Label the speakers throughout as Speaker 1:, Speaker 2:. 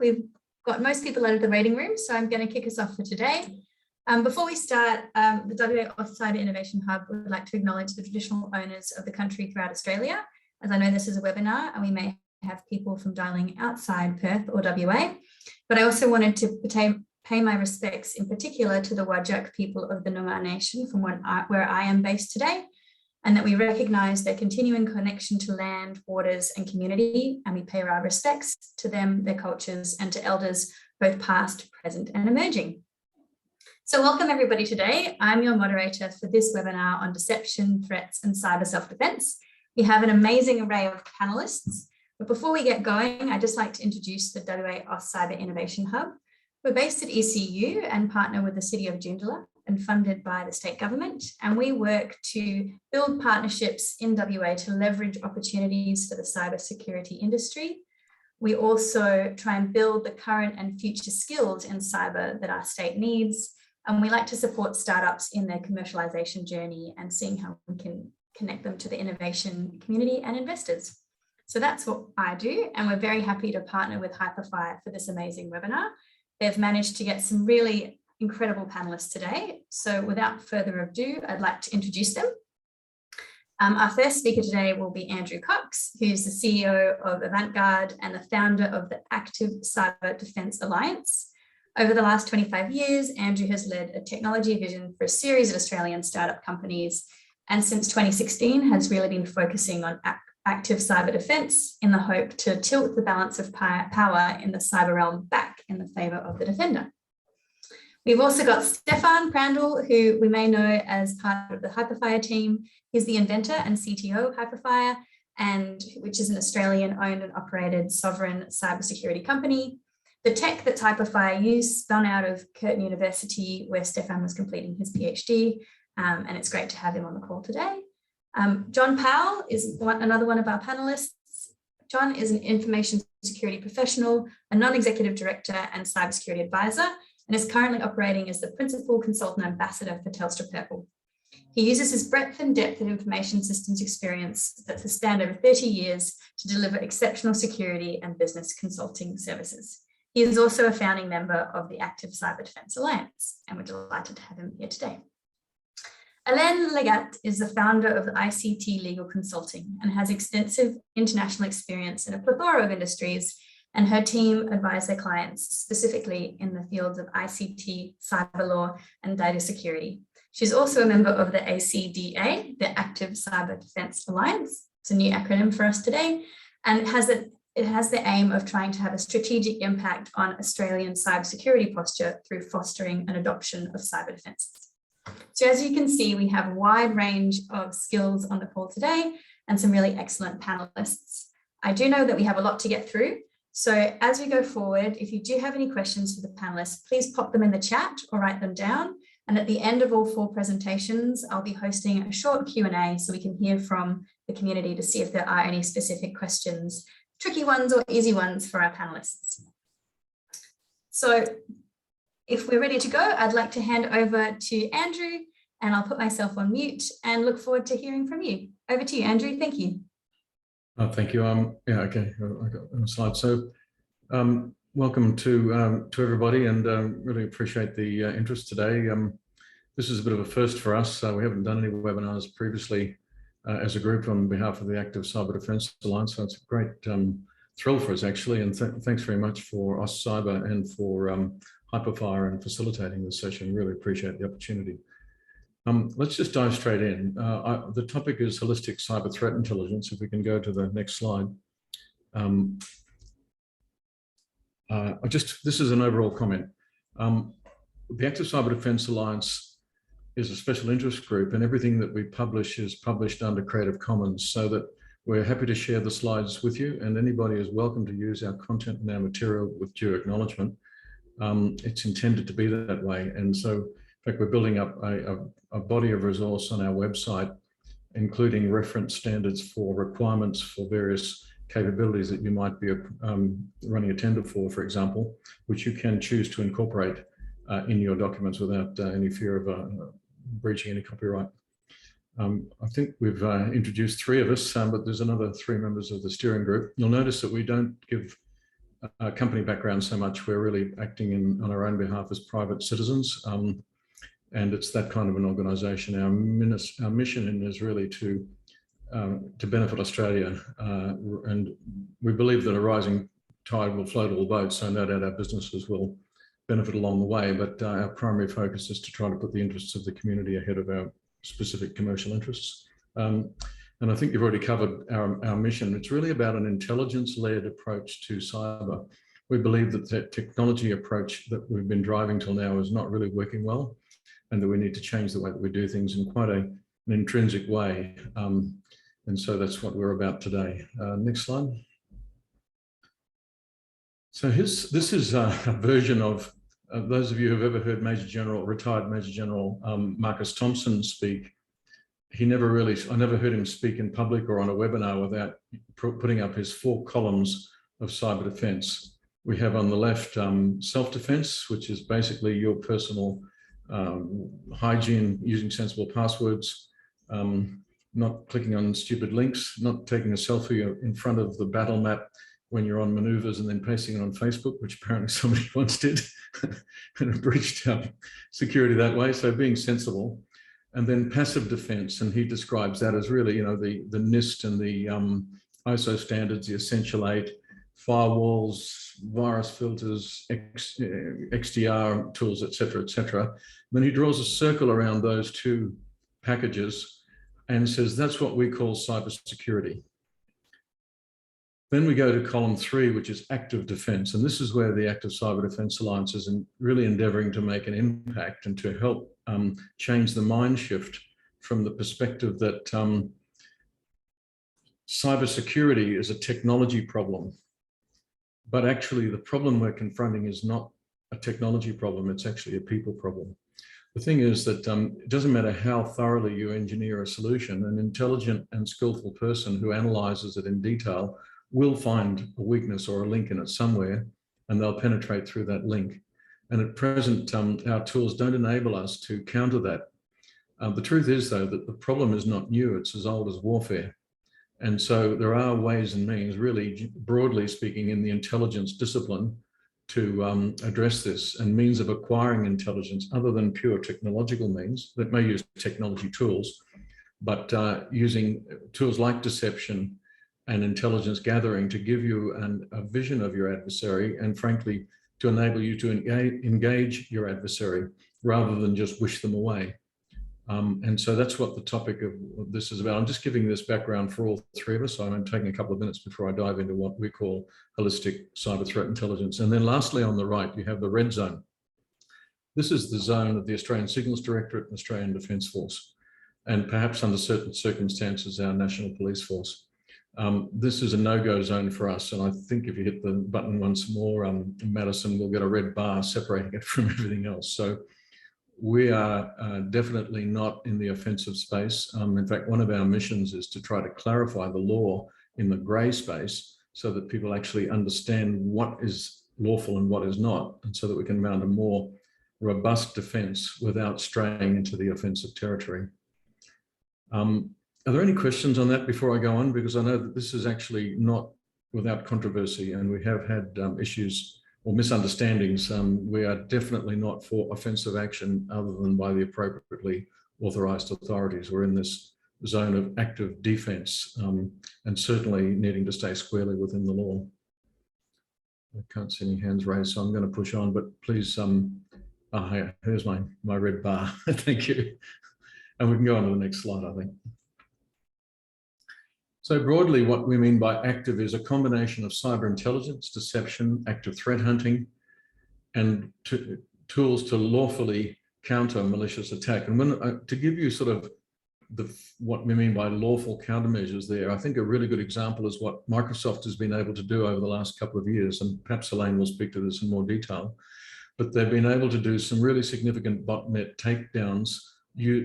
Speaker 1: We've got most people out of the waiting room, so I'm going to kick us off for today. Before we start, the WA AustCyber Innovation Hub would like to acknowledge the traditional owners of the country throughout Australia, as I know this is a webinar and we may have people from dialing outside Perth or WA, but I also wanted to pay my respects in particular to the Whadjuk people of the Noongar Nation from where I am based today, and that we recognise their continuing connection to land, waters and community, and we pay our respects to them, their cultures and to elders, both past, present and emerging. So welcome everybody today. I'm your moderator for this webinar on deception, threats and cyber self-defence. We have an amazing array of panellists, but before we get going, I'd just like to introduce the WA AustCyber Innovation Hub. We're based at ECU and partner with the City of Joondalup and funded by the state government. And we work to build partnerships in WA to leverage opportunities for the cybersecurity industry. We also try and build the current and future skills in cyber that our state needs. And we like to support startups in their commercialization journey and seeing how we can connect them to the innovation community and investors. So that's what I do. And we're very happy to partner with Hyprfire for this amazing webinar. They've managed to get some really incredible panelists today. So without further ado, I'd like to introduce them. Our first speaker today will be Andrew Cox, who's the CEO of Avantgarde and the founder of the Active Cyber Defence Alliance. Over the last 25 years, Andrew has led a technology vision for a series of Australian startup companies, and since 2016 has really been focusing on active cyber defence in the hope to tilt the balance of power in the cyber realm back in the favour of the defender. We've also got Stefan Prandl, who we may know as part of the Hyprfire team. He's the inventor and CTO of Hyprfire, which is an Australian owned and operated sovereign cybersecurity company. The tech that Hyprfire used spun out of Curtin University, where Stefan was completing his PhD, and it's great to have him on the call today. John Powell is another one of our panelists. John is an information security professional, a non-executive director and cybersecurity advisor, and is currently operating as the principal consultant ambassador for Telstra Purple. He uses his breadth and depth of information systems experience that's spanned over 30 years to deliver exceptional security and business consulting services. He is also a founding member of the Active Cyber Defence Alliance, and we're delighted to have him here today. Helaine Leggat is the founder of the ICT Legal Consulting and has extensive international experience in a plethora of industries, and her team advise their clients specifically in the fields of ICT, cyber law, and data security. She's also a member of the ACDA, the Active Cyber Defence Alliance. It's a new acronym for us today, and it has the aim of trying to have a strategic impact on Australian cybersecurity posture through fostering an adoption of cyber defences. So as you can see, we have a wide range of skills on the call today and some really excellent panelists. I do know that we have a lot to get through. So as we go forward, if you do have any questions for the panelists, please pop them in the chat or write them down. And at the end of all 4 presentations, I'll be hosting a short Q&A so we can hear from the community to see if there are any specific questions, tricky ones or easy ones for our panelists. So if we're ready to go, I'd like to hand over to Andrew, and I'll put myself on mute and look forward to hearing from you. Over to you, Andrew. Thank you.
Speaker 2: Oh, thank you. Yeah, okay. I got a slide. So, welcome to everybody, and really appreciate the interest today. This is a bit of a first for us. We haven't done any webinars previously as a group on behalf of the Active Cyber Defence Alliance, so it's a great thrill for us actually. And thanks very much for AustCyber and for Hyprfire and facilitating this session. Really appreciate the opportunity. Let's just dive straight in. The topic is holistic cyber threat intelligence. If we can go to the next slide. This is an overall comment. The Active Cyber Defence Alliance is a special interest group, and everything that we publish is published under Creative Commons, so that we're happy to share the slides with you, and anybody is welcome to use our content and our material with due acknowledgement. It's intended to be that way, and so in fact we're building up a body of resource on our website, including reference standards for requirements for various capabilities that you might be running a tender for example, which you can choose to incorporate in your documents without any fear of breaching any copyright. I think we've introduced 3 of us, but there's another 3 members of the steering group. You'll notice that we don't give company background so much. We're really acting on our own behalf as private citizens. And it's that kind of an organisation. Our mission is really to benefit Australia. And we believe that a rising tide will float all boats, so no doubt our businesses will benefit along the way. But our primary focus is to try to put the interests of the community ahead of our specific commercial interests. And I think you've already covered our mission. It's really about an intelligence-led approach to cyber. We believe that the technology approach that we've been driving till now is not really working well, and that we need to change the way that we do things in quite an intrinsic way. And so that's what we're about today. Next slide. So this is a version of those of you who've ever heard retired Major General Marcus Thompson speak. I never heard him speak in public or on a webinar without putting up his 4 columns of cyber defense. We have on the left self-defense, which is basically your personal hygiene, using sensible passwords, not clicking on stupid links, not taking a selfie in front of the battle map when you're on maneuvers and then pasting it on Facebook, which apparently somebody once did and breached security that way. So being sensible. And then passive defense, and he describes that as really, the NIST and the ISO standards, the Essential 8, firewalls, virus filters, XDR tools, et cetera. Then he draws a circle around those 2 packages and says that's what we call cybersecurity. Then we go to column 3, which is active defense. And this is where the Active Cyber Defense Alliance is really endeavoring to make an impact and to help change the mind shift from the perspective that cybersecurity is a technology problem. But actually, the problem we're confronting is not a technology problem, it's actually a people problem. The thing is that it doesn't matter how thoroughly you engineer a solution, an intelligent and skillful person who analyzes it in detail will find a weakness or a link in it somewhere, and they'll penetrate through that link. And at present, our tools don't enable us to counter that. The truth is, though, that the problem is not new, it's as old as warfare. And so there are ways and means, really broadly speaking, in the intelligence discipline to address this, and means of acquiring intelligence other than pure technological means that may use technology tools, but using tools like deception and intelligence gathering to give you a vision of your adversary, and frankly, to enable you to engage your adversary rather than just wish them away. And so that's what the topic of this is about. I'm just giving this background for all 3 of us. So I'm taking a couple of minutes before I dive into what we call holistic cyber threat intelligence. And then lastly, on the right, you have the red zone. This is the zone of the Australian Signals Directorate and Australian Defence Force, and perhaps under certain circumstances, our National Police Force. This is a no-go zone for us, and I think if you hit the button once more, Madison will get a red bar separating it from everything else. So we are definitely not in the offensive space. In fact, one of our missions is to try to clarify the law in the grey space so that people actually understand what is lawful and what is not, and so that we can mount a more robust defence without straying into the offensive territory. Are there any questions on that before I go on? Because I know that this is actually not without controversy, and we have had issues or misunderstandings. We are definitely not for offensive action other than by the appropriately authorised authorities. We're in this zone of active defence, and certainly needing to stay squarely within the law. I can't see any hands raised, so I'm going to push on, but please, here's my red bar. Thank you. And we can go on to the next slide, I think. So broadly, what we mean by active is a combination of cyber intelligence, deception, active threat hunting, and tools to lawfully counter malicious attack. And when, to give you sort of what we mean by lawful countermeasures there, I think a really good example is what Microsoft has been able to do over the last couple of years, and perhaps Helaine will speak to this in more detail, but they've been able to do some really significant botnet takedowns,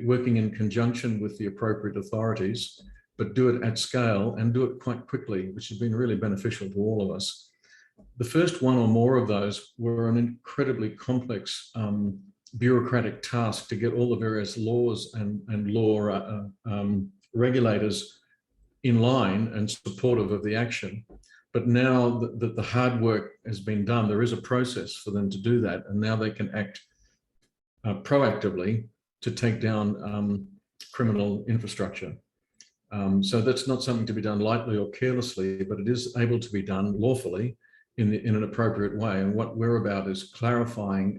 Speaker 2: working in conjunction with the appropriate authorities, but do it at scale and do it quite quickly, which has been really beneficial to all of us. The first one or more of those were an incredibly complex bureaucratic task to get all the various laws and law regulators in line and supportive of the action. But now that the hard work has been done, there is a process for them to do that. And now they can act proactively to take down criminal infrastructure. So that's not something to be done lightly or carelessly, but it is able to be done lawfully in an appropriate way. And what we're about is clarifying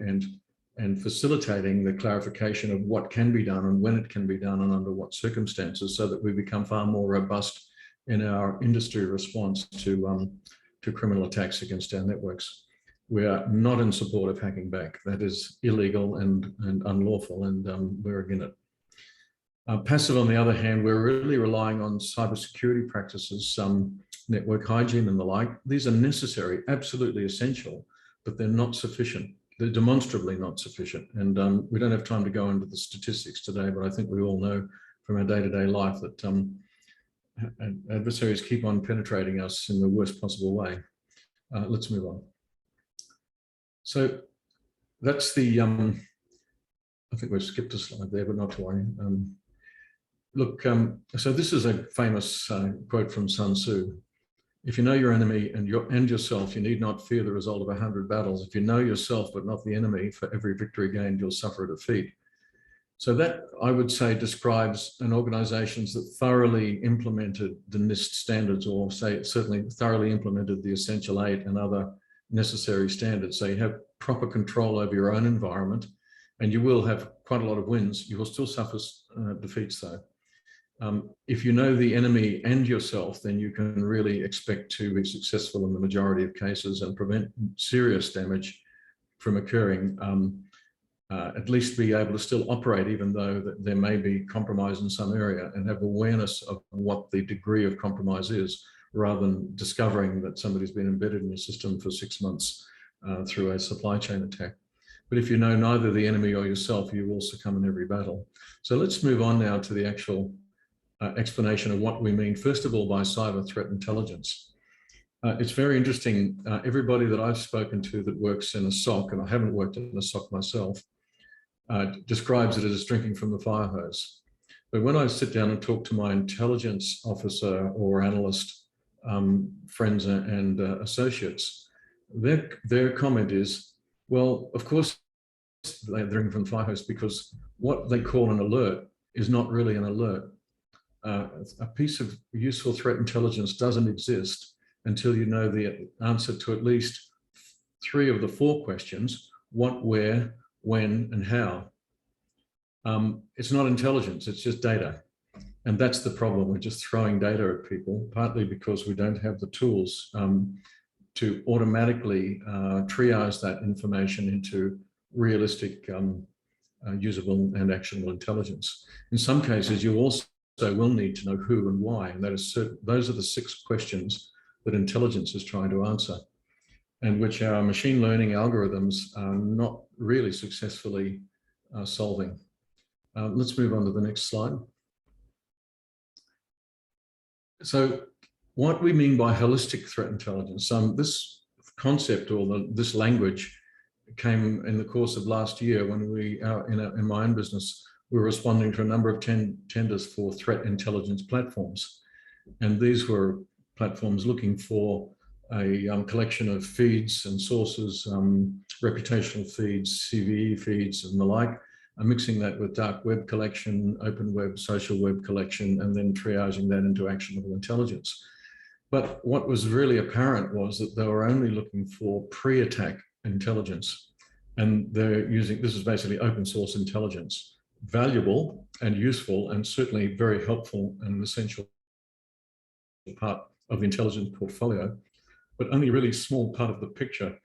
Speaker 2: and facilitating the clarification of what can be done and when it can be done and under what circumstances, so that we become far more robust in our industry response to criminal attacks against our networks. We are not in support of hacking back. That is illegal and unlawful, and we're against it. Passive, on the other hand, we're really relying on cybersecurity practices, some network hygiene and the like. These are necessary, absolutely essential, but they're not sufficient. They're demonstrably not sufficient. And we don't have time to go into the statistics today, but I think we all know from our day-to-day life that adversaries keep on penetrating us in the worst possible way. Let's move on. So that's the, I think we've skipped a slide there, but not to worry. Look, so this is a famous quote from Sun Tzu. If you know your enemy and yourself, you need not fear the result of 100 battles. If you know yourself but not the enemy, for every victory gained, you'll suffer a defeat. So that, I would say, describes an organizations that thoroughly implemented the NIST standards, or say certainly thoroughly implemented the Essential 8 and other necessary standards. So you have proper control over your own environment, and you will have quite a lot of wins. You will still suffer defeats though. If you know the enemy and yourself, then you can really expect to be successful in the majority of cases and prevent serious damage from occurring. At least be able to still operate, even though there may be compromise in some area, and have awareness of what the degree of compromise is, rather than discovering that somebody's been embedded in your system for 6 months through a supply chain attack. But if you know neither the enemy or yourself, you will succumb in every battle. So let's move on now to the actual explanation of what we mean, first of all, by cyber threat intelligence. It's very interesting. Everybody that I've spoken to that works in a SOC, and I haven't worked in a SOC myself, describes it as drinking from the fire hose. But when I sit down and talk to my intelligence officer or analyst friends and associates, their comment is, well, of course they're drinking from the fire hose, because what they call an alert is not really an alert. A piece of useful threat intelligence doesn't exist until you know the answer to at least 3 of the 4 questions: what, where, when, and how. It's not intelligence, it's just data. And that's the problem. We're just throwing data at people, partly because we don't have the tools to automatically triage that information into realistic, usable and actionable intelligence. In some cases, you also will need to know who and why, and that is those are the 6 questions that intelligence is trying to answer, and which our machine learning algorithms are not really successfully solving. Let's move on to the next slide. So what we mean by holistic threat intelligence, this concept, or this language, came in the course of last year when we, in my own business, we were responding to a number of tenders for threat intelligence platforms. And these were platforms looking for a collection of feeds and sources, reputational feeds, CVE feeds and the like, mixing that with dark web collection, open web, social web collection, and then triaging that into actionable intelligence. But what was really apparent was that they were only looking for pre-attack intelligence. And they're using, this is basically open source intelligence, valuable and useful, and certainly very helpful and an essential part of the intelligence portfolio, but only a really small part of the picture,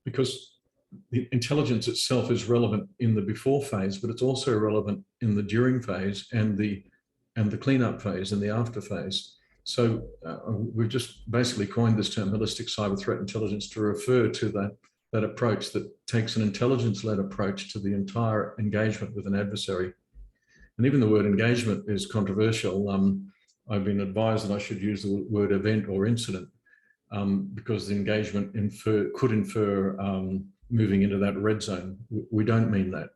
Speaker 2: because the intelligence itself is relevant in the before phase, but it's also relevant in the during phase and the cleanup phase and the after phase. So we've just basically coined this term holistic cyber threat intelligence to refer to that approach that takes an intelligence-led approach to the entire engagement with an adversary. And even the word engagement is controversial. I've been advised that I should use the word event or incident, because the engagement could infer moving into that red zone. We don't mean that.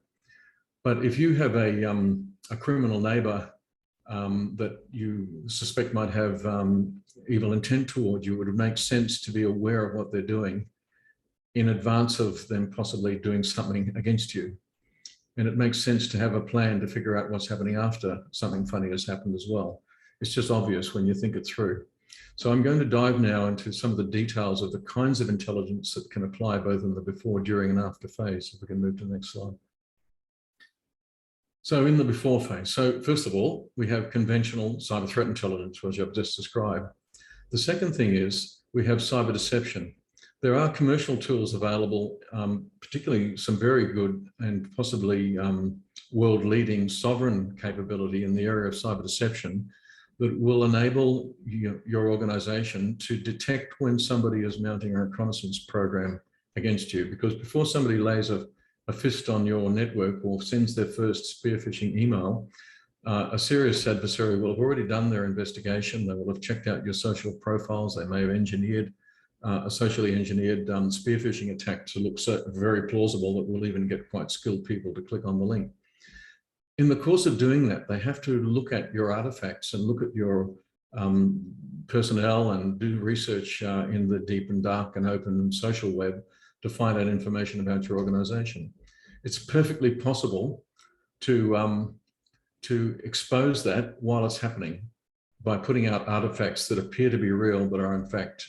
Speaker 2: But if you have a criminal neighbor that you suspect might have evil intent toward you, it would make sense to be aware of what they're doing in advance of them possibly doing something against you. And it makes sense to have a plan to figure out what's happening after something funny has happened as well. It's just obvious when you think it through. So I'm going to dive now into some of the details of the kinds of intelligence that can apply both in the before, during, and after phase. If we can move to the next slide. So in the before phase, so first of all, we have conventional cyber threat intelligence, which I've just described. The second thing is we have cyber deception. There are commercial tools available, particularly some very good and possibly world-leading sovereign capability in the area of cyber deception that will enable your organization to detect when somebody is mounting a reconnaissance program against you. Because before somebody lays a fist on your network or sends their first spear phishing email, a serious adversary will have already done their investigation. They will have checked out your social profiles. They may have engineered a socially engineered spear phishing attack to look so very plausible that we'll even get quite skilled people to click on the link. In the course of doing that, they have to look at your artifacts and look at your personnel and do research in the deep and dark and open social web to find out information about your organization. It's perfectly possible to expose that while it's happening by putting out artifacts that appear to be real but are in fact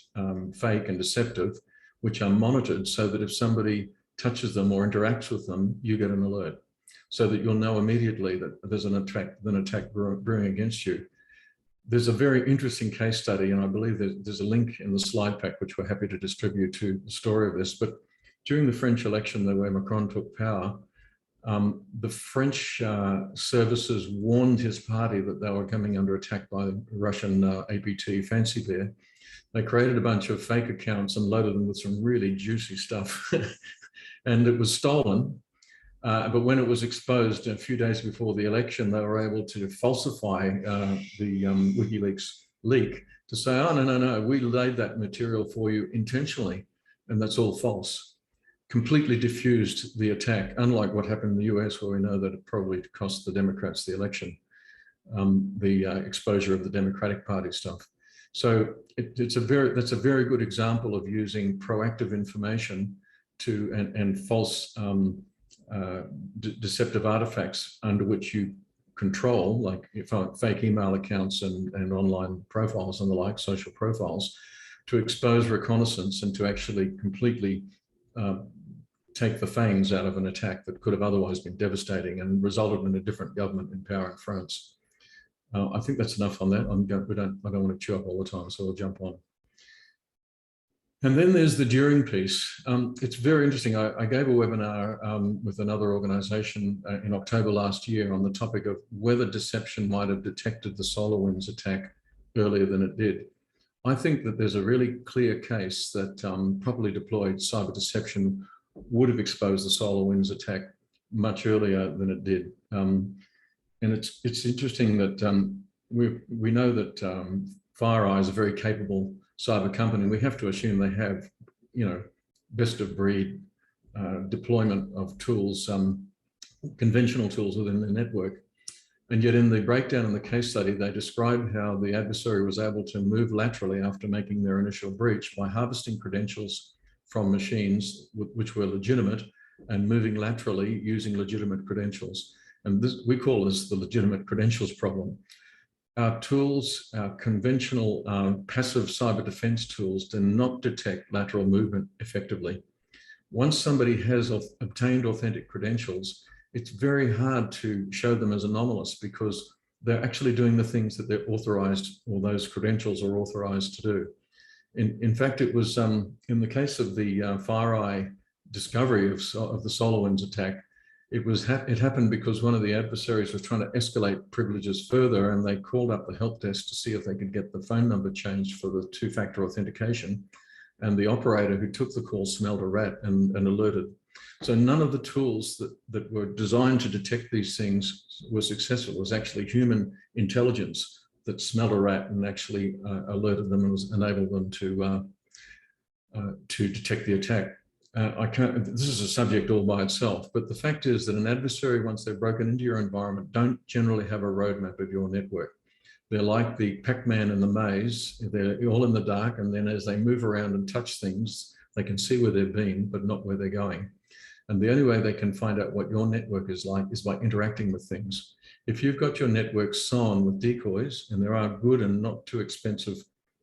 Speaker 2: fake and deceptive, which are monitored so that if somebody touches them or interacts with them, you get an alert so that you'll know immediately that there's an attack brewing against you. There's a very interesting case study, and I believe there's a link in the slide pack, which we're happy to distribute to the story of this. But during the French election where Macron took power, the French services warned his party that they were coming under attack by the Russian APT Fancy Bear. They created a bunch of fake accounts and loaded them with some really juicy stuff. And it was stolen. But when it was exposed a few days before the election, they were able to falsify the WikiLeaks leak to say, oh, no, we laid that material for you intentionally, and that's all false. Completely diffused the attack, unlike what happened in the US, where we know that it probably cost the Democrats the election, the exposure of the Democratic Party stuff. So that's a very good example of using proactive information and false deceptive artifacts under which you control, like fake email accounts and online profiles and the like, social profiles, to expose reconnaissance and to actually completely take the fangs out of an attack that could have otherwise been devastating and resulted in a different government in power in France. I think that's enough on that. I don't want to chew up all the time, so I'll jump on. And then there's the during piece. It's very interesting. I gave a webinar with another organization in October last year on the topic of whether deception might have detected the SolarWinds attack earlier than it did. I think that there's a really clear case that properly deployed cyber deception would have exposed the SolarWinds attack much earlier than it did. And it's interesting that we know that FireEye is a very capable cyber company. We have to assume they have, best of breed deployment of tools, conventional tools within the network. And yet in the breakdown in the case study, they described how the adversary was able to move laterally after making their initial breach by harvesting credentials from machines which were legitimate and moving laterally using legitimate credentials. And this, we call this the legitimate credentials problem. Our tools, our conventional passive cyber defense tools, do not detect lateral movement effectively. Once somebody has obtained authentic credentials, it's very hard to show them as anomalous because they're actually doing the things that they're authorized, or those credentials are authorized to do. In fact, it was in the case of the FireEye discovery of the SolarWinds attack, it happened because one of the adversaries was trying to escalate privileges further, and they called up the help desk to see if they could get the phone number changed for the two-factor authentication. And the operator who took the call smelled a rat and alerted. So none of the tools that were designed to detect these things were successful. It was actually human intelligence that smelled a rat and actually alerted them and enabled them to detect the attack. This is a subject all by itself, but the fact is that an adversary, once they've broken into your environment, don't generally have a roadmap of your network. They're like the Pac-Man in the maze. They're all in the dark, and then as they move around and touch things, they can see where they've been, but not where they're going. And the only way they can find out what your network is like is by interacting with things. If you've got your network sewn with decoys, and there are good and not too expensive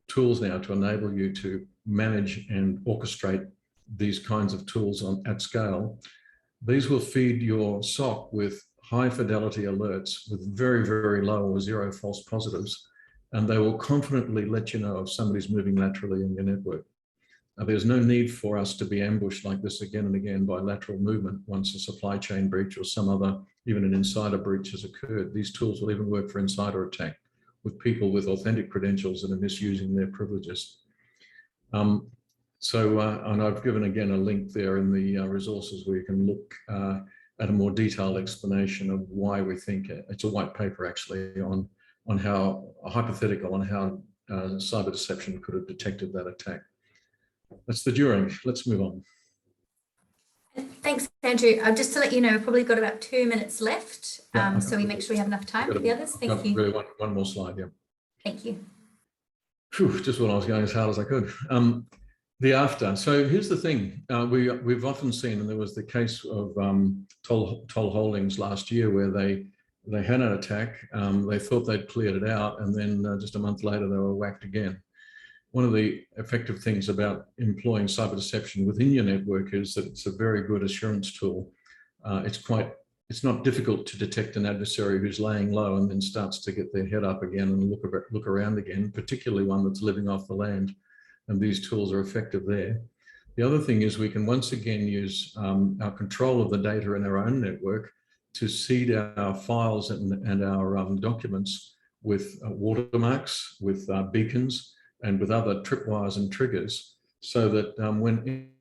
Speaker 2: tools now to enable you to manage and orchestrate these kinds of tools at scale, these will feed your SOC with high fidelity alerts with very, very low or zero false positives, and they will confidently let you know if somebody's moving laterally in your network. There's no need for us to be ambushed like this again and again by lateral movement once a supply chain breach or some other, even an insider breach has occurred. These tools will even work for insider attack with people with authentic credentials that are misusing their privileges. And I've given again a link there in the resources where you can look at a more detailed explanation of why we think it's a white paper actually on how a hypothetical on how cyber deception could have detected that attack. That's the during. Let's move on.
Speaker 1: Thanks, Andrew. Just to let you know, we've probably got about 2 minutes left,
Speaker 2: Yeah,
Speaker 1: so we make sure we have enough time for the others. Thank you.
Speaker 2: Really one more slide, yeah.
Speaker 1: Thank you.
Speaker 2: Whew, just when I was going as hard as I could. The after. So here's the thing. We've often seen, and there was the case of Toll Holdings last year where they had an attack. They thought they'd cleared it out, and then just a month later they were whacked again. One of the effective things about employing cyber deception within your network is that it's a very good assurance tool. It's not difficult to detect an adversary who's laying low and then starts to get their head up again and look around again, particularly one that's living off the land. And these tools are effective there. The other thing is we can once again use our control of the data in our own network to seed our files and our documents with watermarks, with beacons, and with other tripwires and triggers, so that when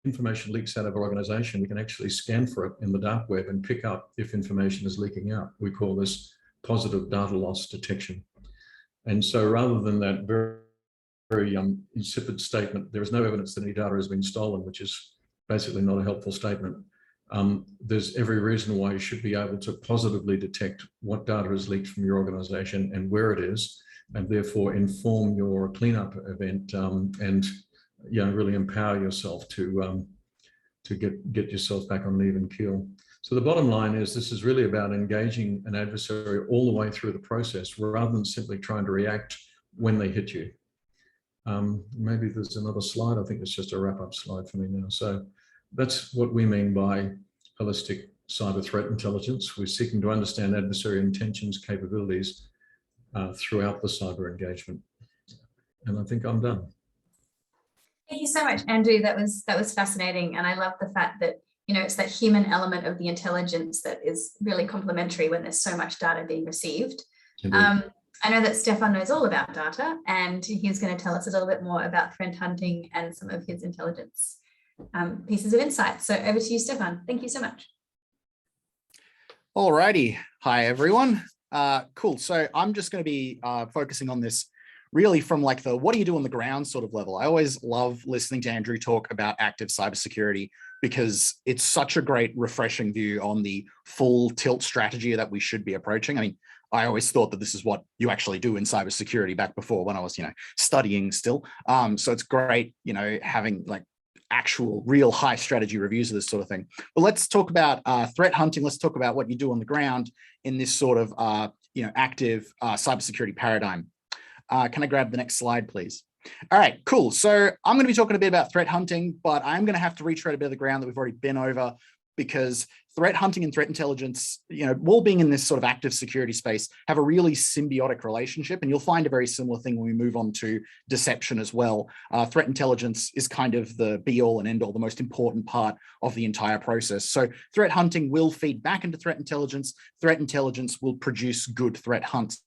Speaker 2: information leaks out of our organization, we can actually scan for it in the dark web and pick up if information is leaking out. We call this positive data loss detection. And so rather than that very insipid statement, there is no evidence that any data has been stolen, which is basically not a helpful statement. There's every reason why you should be able to positively detect what data is leaked from your organization and where it is, and therefore inform your cleanup event and really empower yourself to get yourself back on an even keel. So the bottom line is this is really about engaging an adversary all the way through the process rather than simply trying to react when they hit you. Maybe there's another slide. I think it's just a wrap-up slide for me now. So that's what we mean by holistic cyber threat intelligence. We're seeking to understand adversary intentions, capabilities throughout the cyber engagement. And I think I'm done.
Speaker 1: Thank you so much, Andrew. That was fascinating, and I love the fact that it's that human element of the intelligence that is really complementary when there's so much data being received. I know that Stefan knows all about data, and he's going to tell us a little bit more about threat hunting and some of his intelligence pieces of insight. So over to you, Stefan. Thank you so much.
Speaker 3: All righty. Hi, everyone. Cool. So I'm just going to be focusing on this really from like the what do you do on the ground sort of level. I always love listening to Andrew talk about active cybersecurity because it's such a great refreshing view on the full tilt strategy that we should be approaching. I mean, I always thought that this is what you actually do in cybersecurity back before when I was, studying still. So it's great, having like actual real high strategy reviews of this sort of thing. But let's talk about threat hunting. Let's talk about what you do on the ground in this sort of, active cybersecurity paradigm. Can I grab the next slide, please? All right, cool. So I'm going to be talking a bit about threat hunting, but I'm going to have to retread a bit of the ground that we've already been over because threat hunting and threat intelligence, all being in this sort of active security space, have a really symbiotic relationship. And you'll find a very similar thing when we move on to deception as well. Threat intelligence is kind of the be all and end all, the most important part of the entire process. So threat hunting will feed back into threat intelligence. Threat intelligence will produce good threat hunts,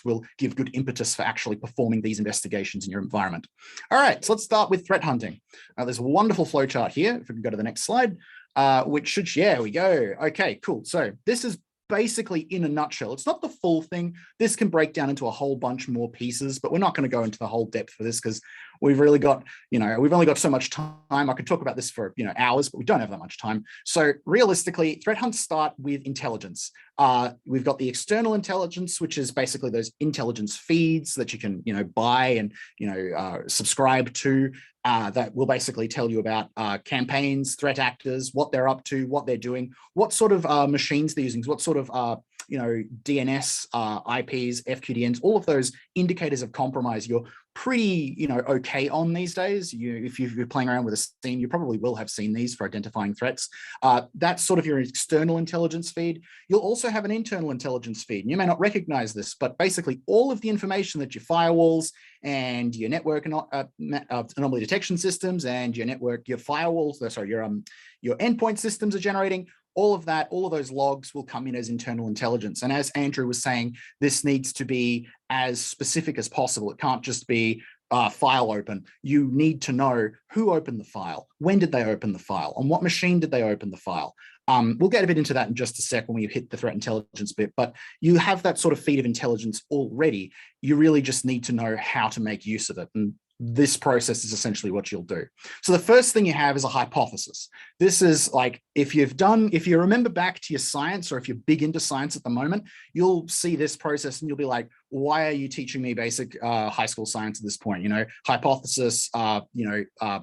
Speaker 3: will give good impetus for actually performing these investigations in your environment. All right, so let's start with threat hunting. There's a wonderful flow chart here. If we can go to the next slide. Which should, yeah, we go. Okay, cool. So this is basically in a nutshell. It's not the full thing. This can break down into a whole bunch more pieces, but we're not going to go into the whole depth for this because we've really got, we've only got so much time. I could talk about this for, hours, but we don't have that much time. So realistically, threat hunts start with intelligence. We've got the external intelligence, which is basically those intelligence feeds that you can, buy and, subscribe to, that will basically tell you about campaigns, threat actors, what they're up to, what they're doing, what sort of machines they're using, what sort of, DNS, IPs, FQDNs, all of those indicators of compromise. You're pretty, okay on these days. If you're playing around with a scene, you probably will have seen these for identifying threats. That's sort of your external intelligence feed. You'll also have an internal intelligence feed. And you may not recognize this, but basically all of the information that your firewalls and your network anomaly detection systems and your firewalls, your endpoint systems are generating, all of those logs will come in as internal intelligence. And as Andrew was saying, this needs to be as specific as possible. It can't just be file open. You need to know who opened the file, when did they open the file, on what machine did they open the file. We'll get a bit into that in just a sec when we hit the threat intelligence bit, but you have that sort of feed of intelligence already. You really just need to know how to make use of it. And this process is essentially what you'll do. So the first thing you have is a hypothesis. This is like, if you remember back to your science, or if you're big into science at the moment, you'll see this process and you'll be like, why are you teaching me basic high school science at this point? Hypothesis,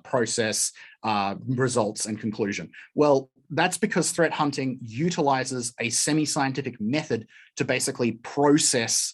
Speaker 3: process, results, and conclusion. Well, that's because threat hunting utilizes a semi-scientific method to basically process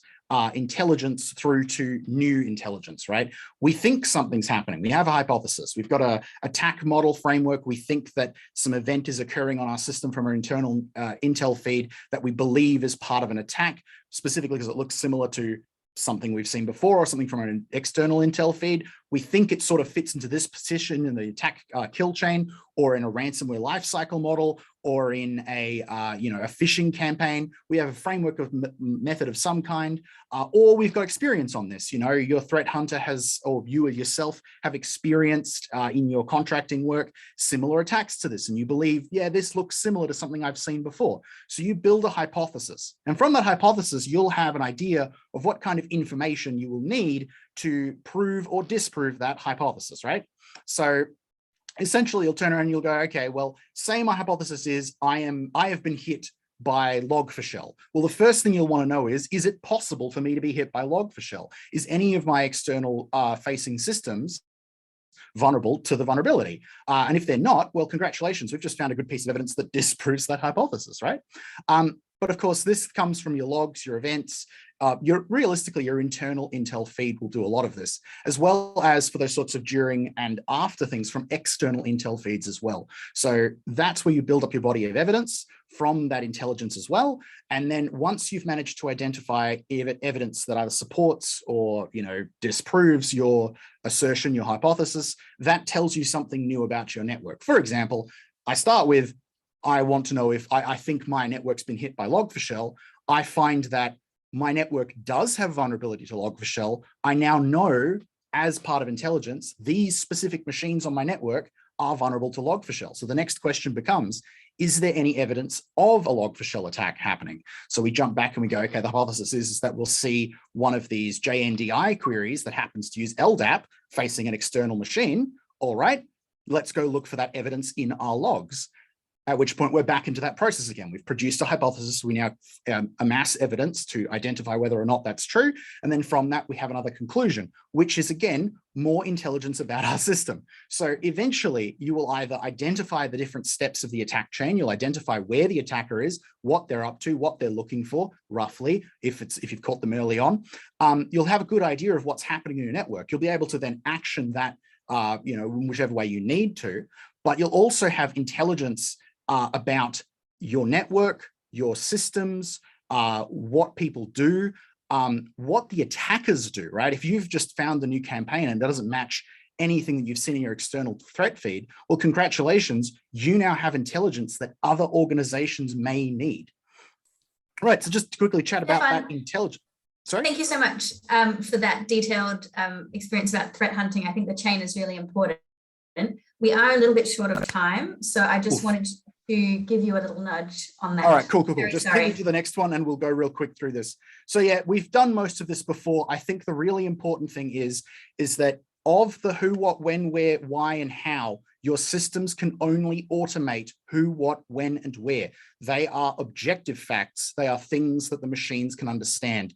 Speaker 3: intelligence through to new intelligence, right? We think something's happening. We have a hypothesis. We've got a attack model framework. We think that some event is occurring on our system from our internal intel feed that we believe is part of an attack, specifically because it looks similar to something we've seen before or something from an external intel feed. We think it sort of fits into this position in the attack kill chain, or in a ransomware lifecycle model, or in a a phishing campaign. We have a framework of method of some kind, or we've got experience on this. Your threat hunter has, or you yourself have experienced in your contracting work similar attacks to this, and you believe, yeah, this looks similar to something I've seen before. So you build a hypothesis, and from that hypothesis, you'll have an idea of what kind of information you will need to prove or disprove that hypothesis, right? So essentially, you'll turn around and you'll go, okay, well, say my hypothesis is I have been hit by Log4Shell. Well, the first thing you'll want to know is it possible for me to be hit by Log4Shell? Is any of my external facing systems vulnerable to the vulnerability? And if they're not, well, congratulations, we've just found a good piece of evidence that disproves that hypothesis, right? But of course, this comes from your logs, your events. Realistically, your internal intel feed will do a lot of this, as well as for those sorts of during and after things from external intel feeds as well. So that's where you build up your body of evidence from that intelligence as well. And then once you've managed to identify evidence that either supports or disproves your assertion, your hypothesis, that tells you something new about your network. For example, I start with, I want to know if I think my network's been hit by Log4Shell. I find that my network does have vulnerability to Log4Shell. I now know, as part of intelligence, these specific machines on my network are vulnerable to Log4Shell. So the next question becomes, is there any evidence of a Log4Shell attack happening? So we jump back and we go, okay, the hypothesis is that we'll see one of these JNDI queries that happens to use LDAP facing an external machine. All right, let's go look for that evidence in our logs. At which point we're back into that process again. We've produced a hypothesis. We now amass evidence to identify whether or not that's true. And then from that, we have another conclusion, which is, again, more intelligence about our system. So eventually you will either identify the different steps of the attack chain. You'll identify where the attacker is, what they're up to, what they're looking for, roughly, if you've caught them early on. You'll have a good idea of what's happening in your network. You'll be able to then action that, whichever way you need to, but you'll also have intelligence about your network, your systems, what people do, what the attackers do, right? If you've just found a new campaign and that doesn't match anything that you've seen in your external threat feed, well, congratulations, you now have intelligence that other organizations may need. Right, so just to quickly chat about that intelligence. Sorry?
Speaker 1: Thank you so much for that detailed experience about threat hunting. I think the chain is really important. We are a little bit short of time, so I just wanted to give you a little nudge on that.
Speaker 3: All right, cool. Just take me to the next one and we'll go real quick through this. So yeah, we've done most of this before. I think the really important thing is that of the who, what, when, where, why, and how, your systems can only automate who, what, when, and where. They are objective facts. They are things that the machines can understand.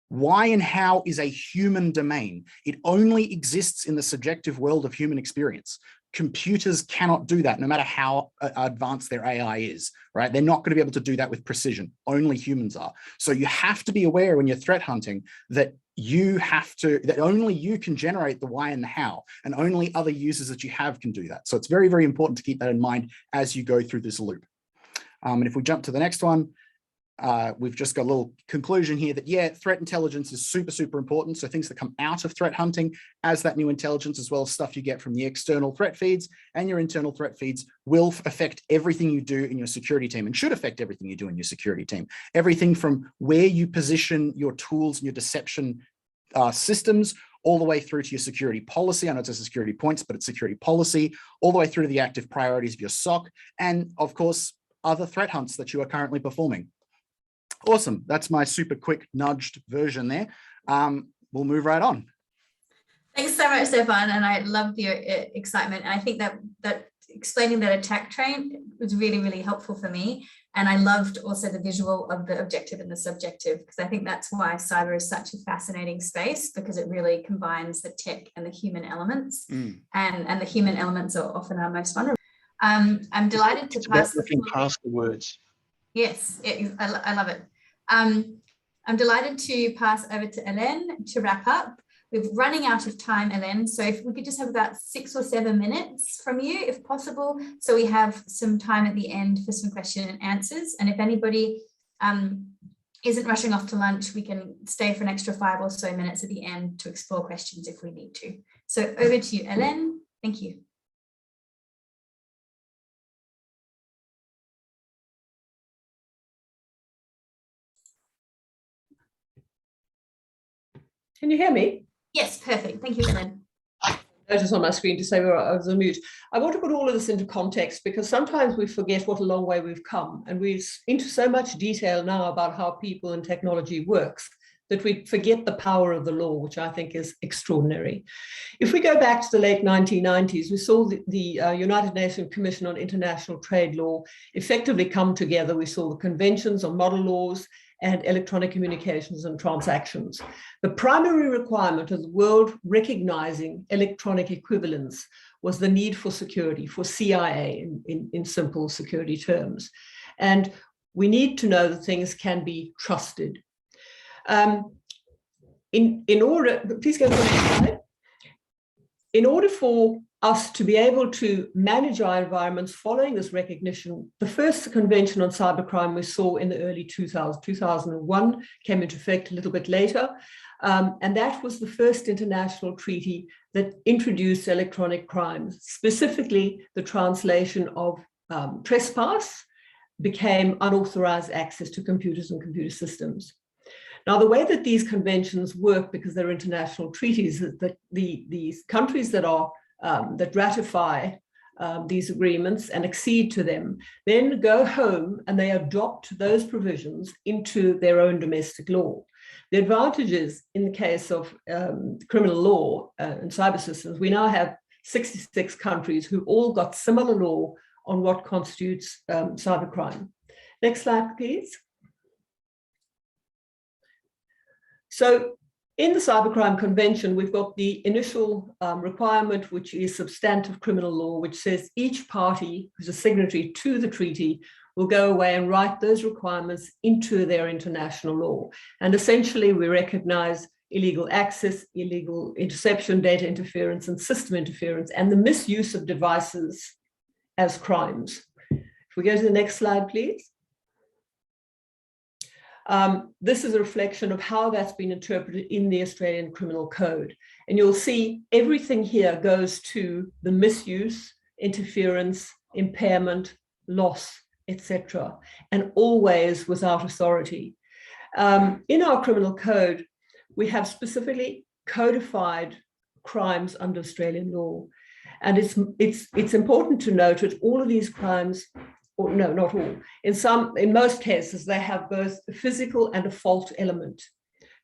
Speaker 3: Why and how is a human domain. It only exists in the subjective world of human experience. Computers cannot do that, no matter how advanced their AI is, right? They're not going to be able to do that with precision. Only humans are. So you have to be aware when you're threat hunting that that only you can generate the why and the how, and only other users that you have can do that. So it's very, very important to keep that in mind as you go through this loop. And if we jump to the next one, we've just got a little conclusion here that, yeah, threat intelligence is super, super important. So things that come out of threat hunting as that new intelligence, as well as stuff you get from the external threat feeds and your internal threat feeds, will affect everything you do in your security team, and should affect everything you do in your security team. Everything from where you position your tools and your deception systems, all the way through to your security policy. I know it's a security points, but it's security policy, all the way through to the active priorities of your SOC, and of course, other threat hunts that you are currently performing. Awesome. That's my super quick nudged version there. We'll move right on.
Speaker 1: Thanks so much, Stefan. And I love your excitement. And I think that explaining that attack train was really, really helpful for me. And I loved also the visual of the objective and the subjective, because I think that's why cyber is such a fascinating space, because it really combines the tech and the human elements. And the human elements are often our most vulnerable. I'm delighted to pass
Speaker 4: past the words.
Speaker 1: Yes, I love it. I'm delighted to pass over to Helaine to wrap up. We're running out of time, Helaine, so if we could just have about 6 or 7 minutes from you, if possible, so we have some time at the end for some question and answers. And if anybody isn't rushing off to lunch, we can stay for an extra 5 or so minutes at the end to explore questions if we need to. So over to you, Helaine. Thank you.
Speaker 5: Can you hear me?
Speaker 1: Yes, perfect. Thank you, Helaine.
Speaker 5: Notice on my screen to say I was on mute. I want to put all of this into context, because sometimes we forget what a long way we've come, and we're into so much detail now about how people and technology works that we forget the power of the law, which I think is extraordinary. If we go back to the late 1990s, we saw the United Nations Commission on International Trade Law effectively come together. We saw the conventions on model laws and electronic communications and transactions. The primary requirement of the world recognizing electronic equivalence was the need for security, for CIA in simple security terms. And we need to know that things can be trusted. In order, please go to the next slide. In order for us to be able to manage our environments following this recognition, the first convention on cybercrime we saw in the early 2001 came into effect a little bit later. And that was the first international treaty that introduced electronic crimes. Specifically, the translation of trespass became unauthorized access to computers and computer systems. Now, the way that these conventions work, because they're international treaties, is that these countries that are that ratify these agreements and accede to them, then go home and they adopt those provisions into their own domestic law. The advantage is, in the case of criminal law and cyber systems, we now have 66 countries who all got similar law on what constitutes cybercrime. Next slide, please. So in the Cybercrime Convention, we've got the initial requirement, which is substantive criminal law, which says each party who's a signatory to the treaty will go away and write those requirements into their international law. And essentially, we recognize illegal access, illegal interception, data interference, and system interference, and the misuse of devices as crimes. If we go to the next slide, please. This is a reflection of how that's been interpreted in the Australian Criminal Code. And you'll see everything here goes to the misuse, interference, impairment, loss, etc., and always without authority. In our criminal code, we have specifically codified crimes under Australian law. And it's important to note that all of these crimes, or no, not all, in most cases, they have both a physical and a fault element.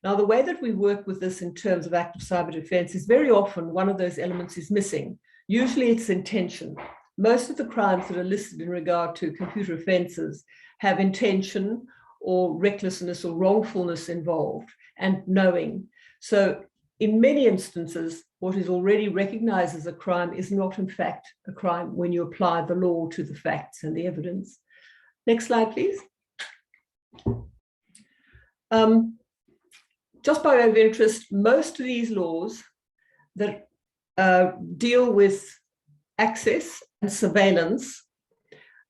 Speaker 5: Now, the way that we work with this in terms of active cyber defense is very often one of those elements is missing. Usually it's intention. Most of the crimes that are listed in regard to computer offenses have intention or recklessness or wrongfulness involved and knowing. So in many instances, what is already recognized as a crime is not in fact a crime when you apply the law to the facts and the evidence. Next slide, please. Just by way of interest, most of these laws that deal with access and surveillance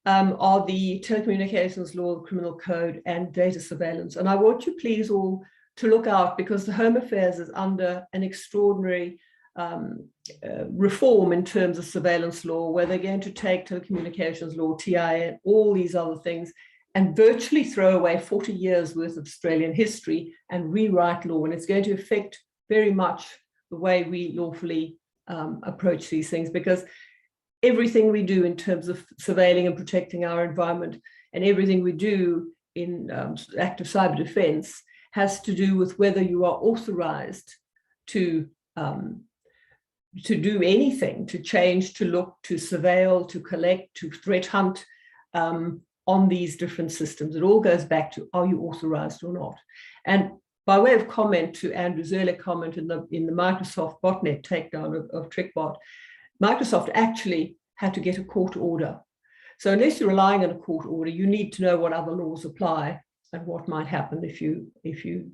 Speaker 5: are the telecommunications law, the criminal code, and data surveillance. And I want you please all to look out, because the Home Affairs is under an extraordinary reform in terms of surveillance law, where they're going to take telecommunications law, TIA, and all these other things, and virtually throw away 40 years worth of Australian history and rewrite law. And it's going to affect very much the way we lawfully approach these things, because everything we do in terms of surveilling and protecting our environment and everything we do in active cyber defense has to do with whether you are authorized to do anything, to change, to look, to surveil, to collect, to threat hunt on these different systems. It all goes back to, are you authorized or not? And by way of comment to Andrew's earlier comment in the Microsoft botnet takedown of TrickBot, Microsoft actually had to get a court order. So unless you're relying on a court order, you need to know what other laws apply and what might happen if you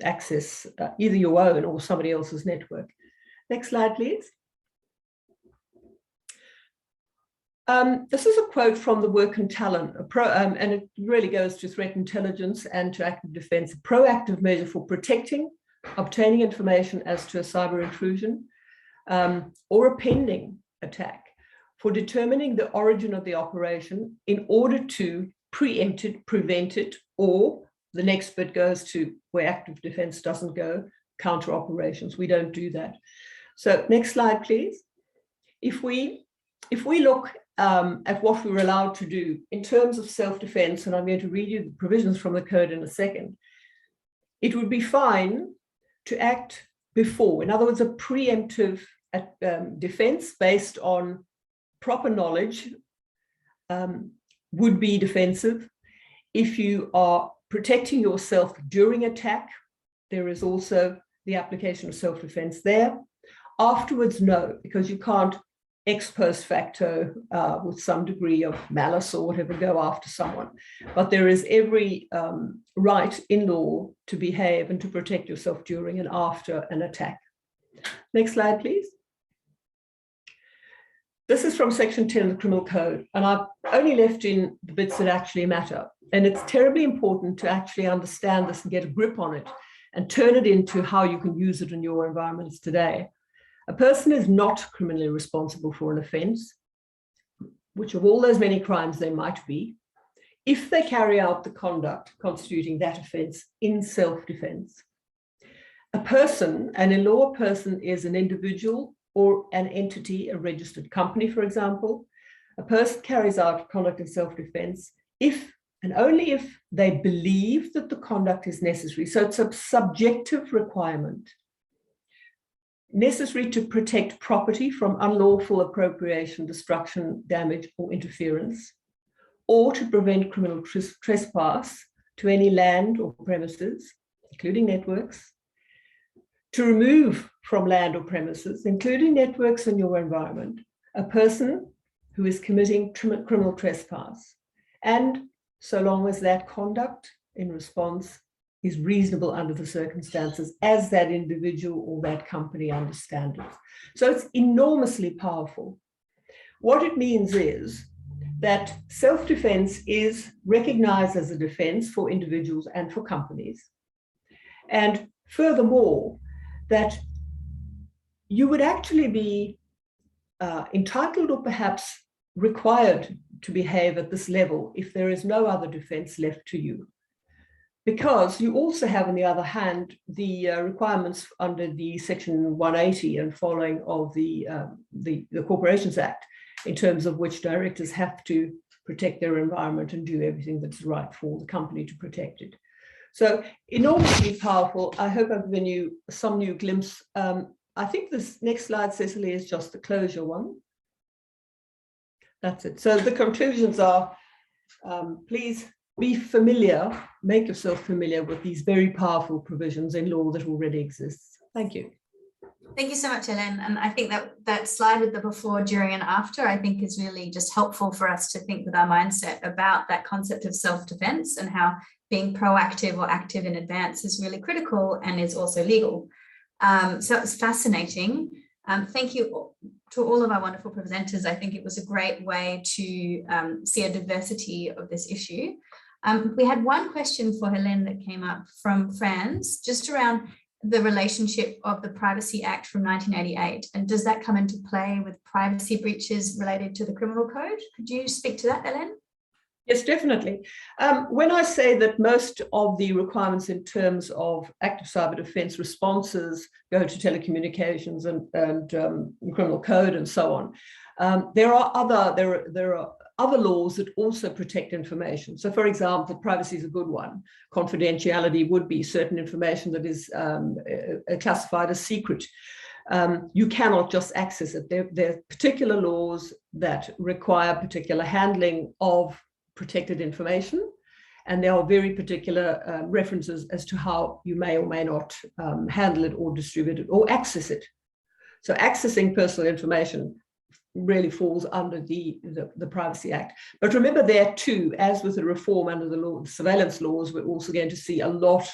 Speaker 5: access either your own or somebody else's network. Next slide, please. This is a quote from the Work and Talent, and it really goes to threat intelligence and to active defense, a proactive measure for protecting, obtaining information as to a cyber intrusion or a pending attack, for determining the origin of the operation in order to preempt it, prevent it, or the next bit goes to where active defense doesn't go, counter operations. We don't do that. So next slide, please. If we look at what we were allowed to do in terms of self-defense, and I'm going to read you the provisions from the code in a second, it would be fine to act before. In other words, a preemptive defense based on proper knowledge would be defensive. If you are protecting yourself during attack, there is also the application of self-defense there. Afterwards, no, because you can't ex post facto with some degree of malice or whatever go after someone. But there is every right in law to behave and to protect yourself during and after an attack. Next slide, please. This is from section 10 of the criminal code, and I've only left in the bits that actually matter. And it's terribly important to actually understand this and get a grip on it and turn it into how you can use it in your environments today. A person is not criminally responsible for an offense, which of all those many crimes they might be, if they carry out the conduct constituting that offense in self-defense. A person, and in law, a person is an individual or an entity, a registered company, for example. A person carries out conduct in self-defense if and only if they believe that the conduct is necessary. So it's a subjective requirement, necessary to protect property from unlawful appropriation, destruction, damage, or interference, or to prevent criminal trespass to any land or premises, including networks, to remove from land or premises, including networks in your environment, a person who is committing criminal trespass, and so long as that conduct in response is reasonable under the circumstances as that individual or that company understand it. So it's enormously powerful. What it means is that self-defense is recognized as a defense for individuals and for companies. And furthermore, that you would actually be entitled or perhaps required to behave at this level if there is no other defense left to you. Because you also have, on the other hand, the requirements under the Section 180 and following of the Corporations Act, in terms of which directors have to protect their environment and do everything that's right for the company to protect it. So enormously powerful. I hope I've given you some new glimpse. I think this next slide, Cecily, is just the closure one. That's it. So the conclusions are, please be familiar, make yourself familiar with these very powerful provisions in law that already exists. Thank you.
Speaker 1: Thank you so much, Helaine. And I think that slide with the before, during, and after, I think is really just helpful for us to think with our mindset about that concept of self-defense and how being proactive or active in advance is really critical and is also legal. So it's fascinating. Thank you to all of our wonderful presenters. I think it was a great way to see a diversity of this issue. We had one question for Helaine that came up from Franz, just around the relationship of the Privacy Act from 1988, and does that come into play with privacy breaches related to the criminal code? Could you speak to that, Helaine?
Speaker 5: Yes, definitely. When I say that most of the requirements in terms of active cyber defense responses go to telecommunications and criminal code and so on, there are other laws that also protect information. So, for example, privacy is a good one. Confidentiality would be certain information that is classified as secret. You cannot just access it. There are particular laws that require particular handling of protected information, and there are very particular references as to how you may or may not handle it or distribute it or access it. So accessing personal information really falls under the Privacy Act. But remember there too, as with the reform under the surveillance laws, we're also going to see a lot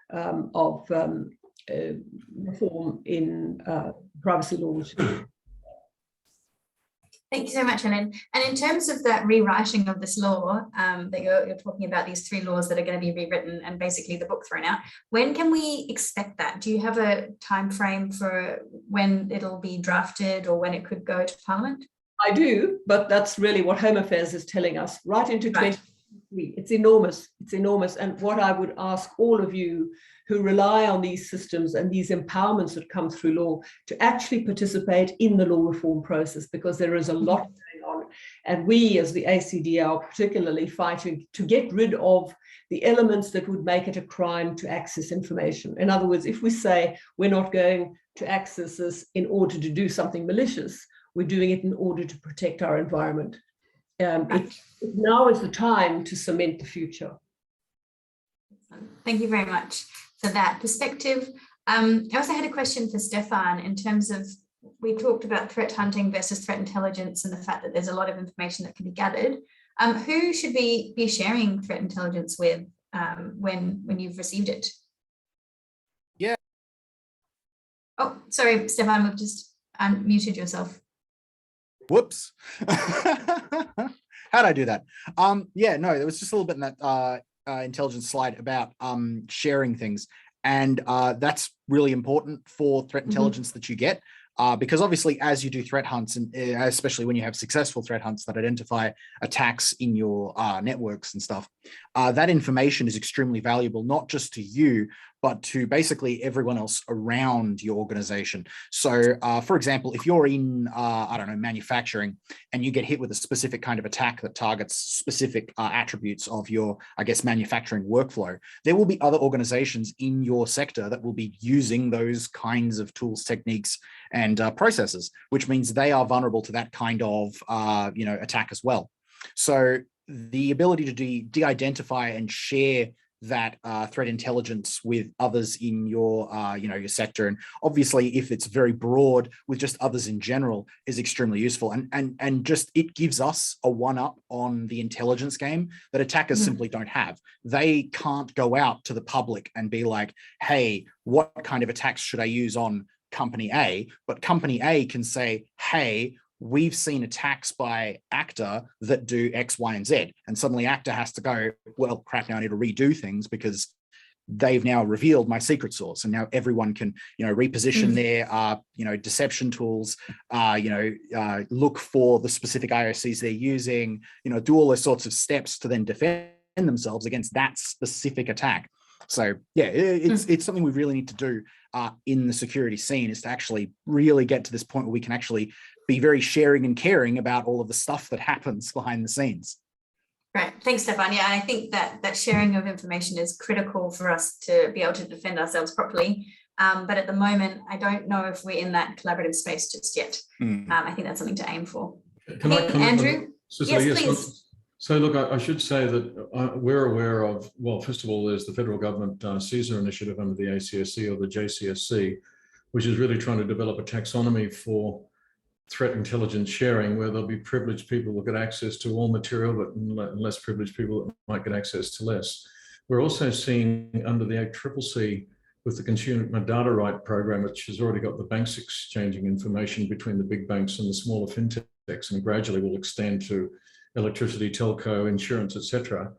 Speaker 5: of reform in privacy laws.
Speaker 1: Thank you so much, Helaine. And in terms of that rewriting of this law that you're talking about, these 3 laws that are going to be rewritten and basically the book thrown out, when can we expect that? Do you have a time frame for when it'll be drafted or when it could go to Parliament?
Speaker 5: I do, but that's really what Home Affairs is telling us, right into 2023. It's enormous. It's enormous. And what I would ask all of you who rely on these systems and these empowerments that come through law to actually participate in the law reform process, because there is a lot going on. And we as the ACD are particularly fighting to get rid of the elements that would make it a crime to access information. In other words, if we say we're not going to access this in order to do something malicious, we're doing it in order to protect our environment. Now is the time to cement the future.
Speaker 1: Thank you very much for that perspective. I also had a question for Stefan in terms of, we talked about threat hunting versus threat intelligence and the fact that there's a lot of information that can be gathered. Who should we be sharing threat intelligence with when you've received it?
Speaker 3: Yeah.
Speaker 1: Oh, sorry, Stefan, we've just unmuted yourself.
Speaker 3: Whoops. How'd I do that? Yeah, no, there was just a little bit in that intelligence slide about sharing things. And that's really important for threat intelligence that you get. Because obviously, as you do threat hunts, and especially when you have successful threat hunts that identify attacks in your networks and stuff, that information is extremely valuable, not just to you, but to basically everyone else around your organization. So, for example, if you're in, I don't know, manufacturing, and you get hit with a specific kind of attack that targets specific attributes of your, I guess, manufacturing workflow, there will be other organizations in your sector that will be using those kinds of tools, techniques, and processes, which means they are vulnerable to that kind of, attack as well. So the ability to de-identify and share that threat intelligence with others in your, your sector, and obviously if it's very broad with just others in general, is extremely useful. And just it gives us a one-up on the intelligence game that attackers simply don't have. They can't go out to the public and be like, hey, what kind of attacks should I use on company A? But company A can say, hey, we've seen attacks by actor that do X, Y, and Z. And suddenly actor has to go, well, crap, now I need to redo things because they've now revealed my secret source. And now everyone can, reposition their, deception tools, look for the specific IOCs they're using, do all those sorts of steps to then defend themselves against that specific attack. So yeah, it's something we really need to do in the security scene, is to actually really get to this point where we can actually be very sharing and caring about all of the stuff that happens behind the scenes.
Speaker 1: Right. Thanks, Stefan. Yeah, I think that sharing of information is critical for us to be able to defend ourselves properly. But at the moment, I don't know if we're in that collaborative space just yet. I think that's something to aim for.
Speaker 2: Can I comment,
Speaker 1: Andrew?
Speaker 2: Cecily?
Speaker 1: Yes, please.
Speaker 2: So look, I should say that we're aware of, well, first of all, there's the federal government CSER initiative under the ACSC or the JCSC, which is really trying to develop a taxonomy for threat intelligence sharing, where there'll be privileged people who get access to all material, but less privileged people that might get access to less. We're also seeing under the ACCC with the Consumer Data Right program, which has already got the banks exchanging information between the big banks and the smaller fintechs, and gradually will extend to electricity, telco, insurance, etc.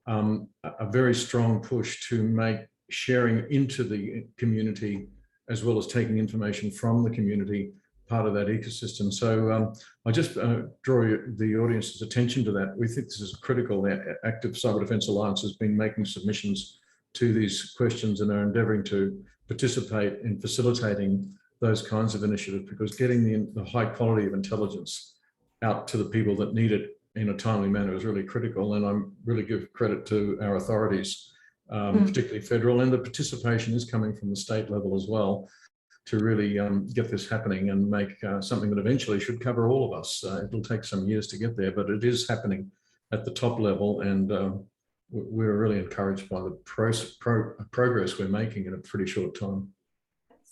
Speaker 2: A very strong push to make sharing into the community, as well as taking information from the community, part of that ecosystem. So I just draw the audience's attention to that. We think this is critical. The Active Cyber Defence Alliance has been making submissions to these questions and are endeavouring to participate in facilitating those kinds of initiatives, because getting the high quality of intelligence out to the people that need it in a timely manner is really critical. And I really give credit to our authorities, particularly federal, and the participation is coming from the state level as well, to really get this happening and make something that eventually should cover all of us. It'll take some years to get there, but it is happening at the top level, and we're really encouraged by the progress we're making in a pretty short time.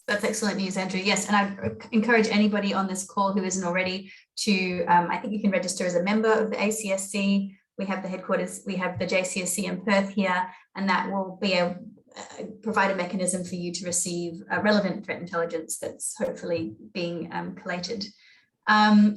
Speaker 1: That's excellent news, Andrew. Yes, and I encourage anybody on this call who isn't already to, I think you can register as a member of the ACSC. We have the headquarters, we have the JCSC in Perth here, and that will be provide a mechanism for you to receive relevant threat intelligence that's hopefully being collated.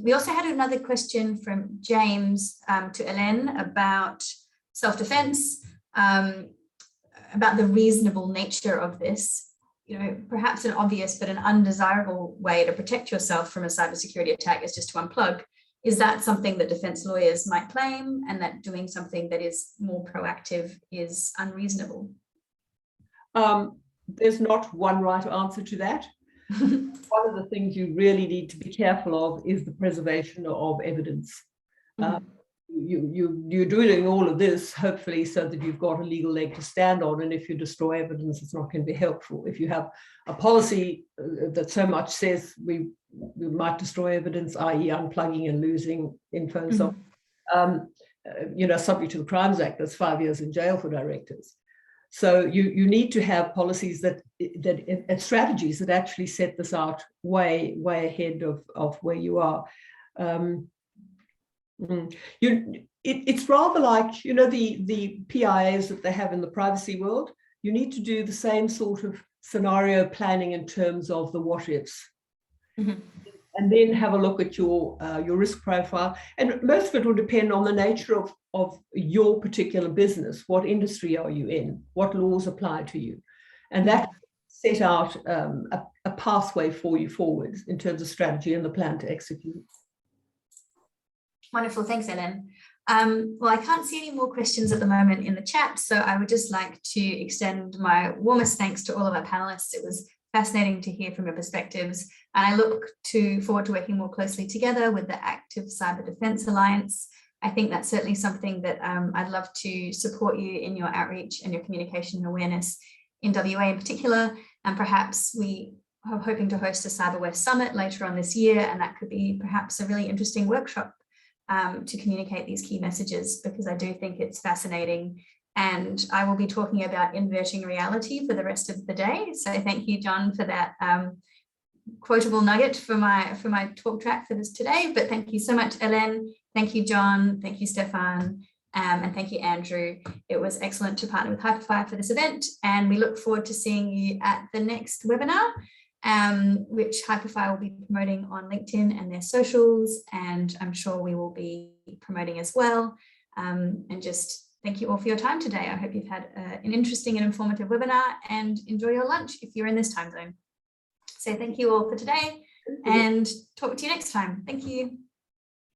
Speaker 1: We also had another question from James to Helaine about self-defense, about the reasonable nature of this. You know, perhaps an obvious but an undesirable way to protect yourself from a cybersecurity attack is just to unplug. Is that something that defense lawyers might claim, and that doing something that is more proactive is unreasonable?
Speaker 5: There's not one right answer to that. One of the things you really need to be careful of is the preservation of evidence. You're doing all of this, hopefully, so that you've got a legal leg to stand on. And if you destroy evidence, it's not going to be helpful. If you have a policy that so much says we might destroy evidence, i.e. unplugging and losing info and so on, subject to the Crimes Act, that's 5 years in jail for directors. So you need to have policies and strategies that actually set this out way ahead of where you are. It's rather like, the PIAs that they have in the privacy world. You need to do the same sort of scenario planning in terms of the what ifs. And then have a look at your risk profile. And most of it will depend on the nature of your particular business. What industry are you in? What laws apply to you? And that set out a pathway for you forward in terms of strategy and the plan to execute.
Speaker 1: Wonderful. Thanks, Helaine. Well, I can't see any more questions at the moment in the chat, so I would just like to extend my warmest thanks to all of our panelists. It was fascinating to hear from your perspectives, and I look forward to working more closely together with the Active Cyber Defence Alliance. I think that's certainly something that I'd love to support you in your outreach and your communication and awareness in WA in particular, and perhaps we are hoping to host a Cyber West Summit later on this year, and that could be perhaps a really interesting workshop to communicate these key messages, because I do think it's fascinating. And I will be talking about inverting reality for the rest of the day. So thank you, John, for that quotable nugget for my talk track for this today. But thank you so much, Helaine. Thank you, John. Thank you, Stefan. And thank you, Andrew. It was excellent to partner with Hyprfire for this event. And we look forward to seeing you at the next webinar, which Hyprfire will be promoting on LinkedIn and their socials. And I'm sure we will be promoting as well. And just thank you all for your time today. I hope you've had an interesting and informative webinar, and enjoy your lunch if you're in this time zone. So thank you all for today, and talk to you next time. Thank you.